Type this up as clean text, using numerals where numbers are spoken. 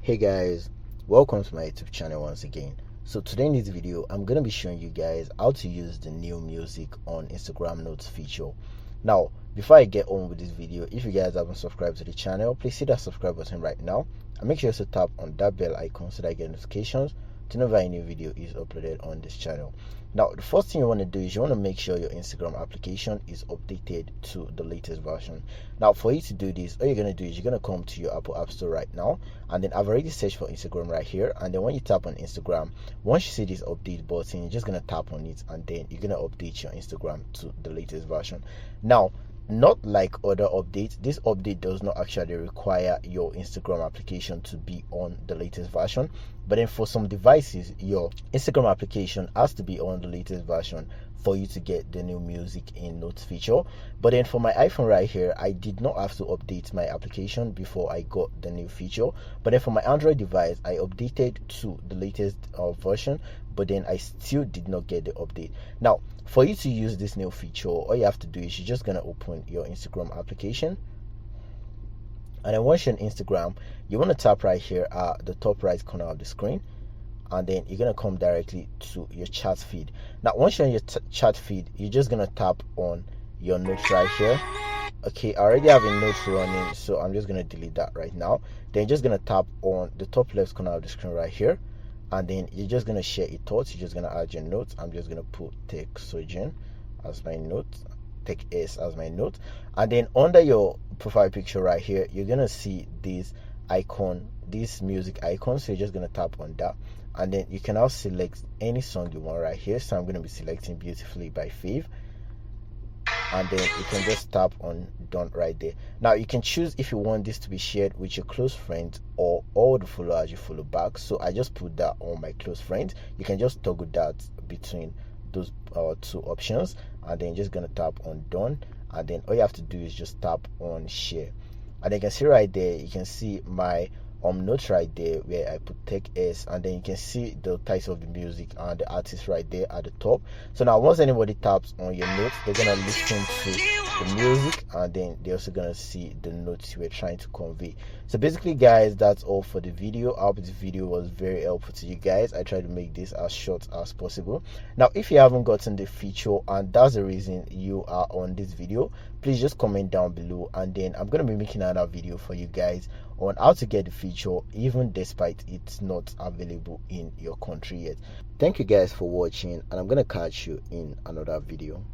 Hey guys, welcome to my YouTube channel once again. So today in this video I'm going to be showing you guys how to use the new music on Instagram Notes feature. Now before I get on with this video, if you guys haven't subscribed to the channel, please hit that subscribe button right now and make sure to tap on that bell icon so that I get notifications to know if a new video is uploaded on this channel. Now the first thing you want to do is you want to make sure your Instagram application is updated to the latest version. Now for you to do this, all you're going to do is you're going to come to your Apple App Store right now, and then I've already searched for Instagram right here, and then when you tap on Instagram, once you see this update button, you're just going to tap on it and then you're going to update your Instagram to the latest version. Now not like other updates, this update does not actually require your Instagram application to be on the latest version, but then for some devices your Instagram application has to be on the latest version for you to get the new music in Notes feature. But then for my iPhone right here, I did not have to update my application before I got the new feature. But then for my Android device, I updated to the latest version, but then I still did not get the update. Now for you to use this new feature, all you have to do is you're just gonna open your Instagram application, and then once you're in Instagram, you want to tap right here at the top right corner of the screen, and then you're gonna come directly to your chat feed. Now once you're on your chat feed, you're just gonna tap on your notes right here. Okay, I already have a note running, so I'm just gonna delete that right now. Then you're just gonna tap on the top left corner of the screen right here, and then you're just gonna share your thoughts. You're just gonna add your notes. I'm just gonna put Tech Sojourn as my note, Tech S as my note, and then under your profile picture right here, you're gonna see this icon, this music icon. So you're just gonna tap on that, and then you can now select any song you want right here. So I'm gonna be selecting Beautifully by Fave, and then you can just tap on done right there. Now you can choose if you want this to be shared with your close friends or all the followers you follow back. So I just put that on my close friends. You can just toggle that between those two options, and then you're just gonna tap on done, and then all you have to do is just tap on share, and you can see right there, you can see my notes right there where I put Tech S, and then you can see the title of the music and the artist right there at the top. So now once anybody taps on your notes, they're gonna listen to the music, and then they're also gonna see the notes you were trying to convey. So basically guys, that's all for the video. I hope this video was very helpful to you guys. I tried to make this as short as possible. Now if you haven't gotten the feature and that's the reason you are on this video, please just comment down below, and then I'm going to be making another video for you guys on how to get the feature even despite it's not available in your country yet. Thank you guys for watching, and I'm going to catch you in another video.